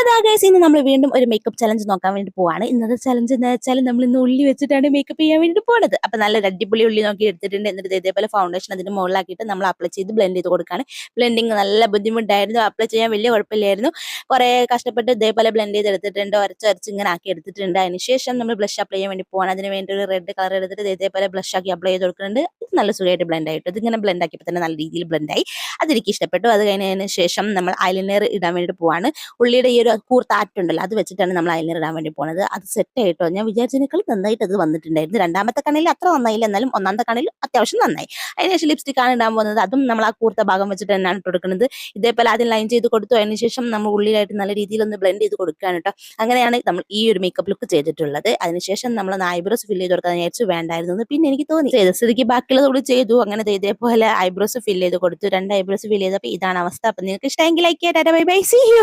അതാ ഗൈസ്, ഇന്ന് നമ്മൾ വീണ്ടും ഒരു മേക്കപ്പ് ചലഞ്ച് നോക്കാൻ വേണ്ടി പോവാണ്. ഇന്നത്തെ ചലഞ്ച് എന്ന് വെച്ചാൽ നമ്മൾ ഇന്ന് ഉള്ളി വെച്ചിട്ടാണ് മേക്കപ്പ് ചെയ്യാൻ വേണ്ടി പോകുന്നത്. അപ്പൊ നല്ല അടിപൊളി ഉള്ളി നോക്കി എടുത്തിട്ടുണ്ട്. എന്നിട്ട് ഇതേപോലെ ഫൗണ്ടേഷൻ അതിന് മുകളിലാക്കിയിട്ട് നമ്മൾ അപ്ലൈ ചെയ്ത് ബ്ലെൻഡ് ചെയ്ത് കൊടുക്കുകയാണ്. ബ്ലെൻഡിങ് നല്ല ബുദ്ധിമുട്ടായിരുന്നു, അപ്ലൈ ചെയ്യാൻ വലിയ കുഴപ്പമില്ലായിരുന്നു. കുറെ കഷ്ടപ്പെട്ട് ഇതേപോലെ ബ്ലെൻഡ് ചെയ്ത് എടുത്തിട്ടുണ്ട്, ഉരച്ച് ഇങ്ങനെ ആക്കി എടുത്തിട്ടുണ്ട്. അതിനുശേഷം നമ്മൾ ബ്ലഷ് അപ്ലൈ ചെയ്യാൻ വേണ്ടി പോവാണ്. അതിന് വേണ്ടി ഒരു റെഡ് കളർ എടുത്തിട്ട് ഇതേപോലെ ബ്ലഷ് ആക്കി അപ്ലൈ ചെയ്ത് കൊടുക്കുന്നുണ്ട്. ഇത് നല്ല സുഖമായിട്ട് ബ്ലെൻഡ് ആയിട്ട് ഇതിങ്ങനെ ബ്ലെൻഡ് ആക്കിയപ്പോൾ തന്നെ നല്ല രീതിയിൽ ബ്ലെൻഡ് ആയി. അതെനിക്ക് ഇഷ്ടപ്പെട്ടു. അത് കഴിഞ്ഞതിന് ശേഷം നമ്മൾ ഐലൈനർ ഇടാൻ വേണ്ടി പോവാണ്. ഉള്ളിയുടെ ഈ ഒരു കൂർത്താറ്റുണ്ടല്ലോ, അത് വെച്ചിട്ടാണ് നമ്മൾ ഐലൈനർ ഇടാൻ വേണ്ടി പോകുന്നത്. അത് സെറ്റ് ആയിട്ടോ, ഞാൻ വിചാരിച്ചതിനേക്കാൾ നന്നായിട്ട് അത് വന്നിട്ടുണ്ടായിരുന്നു. രണ്ടാമത്തെ കണ്ണിൽ അത്ര നന്നായില്ല, എന്നാലും ഒന്നാമത്തെ കണ്ണിൽ അത്യാവശ്യം നന്നായി. അതിനുശേഷം ലിപ്സ്റ്റിക് ആണ് ഇടാൻ പോകുന്നത്. അതും നമ്മൾ ആ കൂർത്ത ഭാഗം വെച്ചിട്ട് തന്നെയാണ് ഇട്ട് കൊടുക്കുന്നത്. ഇതേപോലെ ആദ്യം ലൈൻ ചെയ്ത് കൊടുത്തു, അതിനുശേഷം നമ്മൾ ഉള്ളിലായിട്ട് നല്ല രീതിയിൽ ഒന്ന് ബ്ലെൻഡ് ചെയ്ത് കൊടുക്കുകയാണ് കേട്ടോ. അങ്ങനെയാണ് നമ്മൾ ഈ ഒരു മേക്കപ്പ് ലുക്ക് ചെയ്തിട്ടുള്ളത്. അതിനുശേഷം നമ്മൾ ഐബ്രോസ് ഫില്ല് ചെയ്ത് കൊടുക്കാൻ വിചാരിച്ചു, വേണ്ടായിരുന്നു. പിന്നെ എനിക്ക് തോന്നി ചെയ്ത സ്ഥിതിക്ക് ബാക്കിയുള്ളത് കൂടി ചെയ്തു. അങ്ങനെ ഇതേപോലെ ഐബ്രോസ് ഫില്ല് ചെയ്ത് കൊടുത്തു. 2 ഐബ്രോസ് ഫില്ല് ചെയ്തപ്പോൾ ഇതാണ് അവസ്ഥ. അപ്പൊ നിങ്ങൾക്ക് ഇഷ്ടമെങ്കിൽ ലൈക്ക് ചെയ്യാം. Bye bye, see U.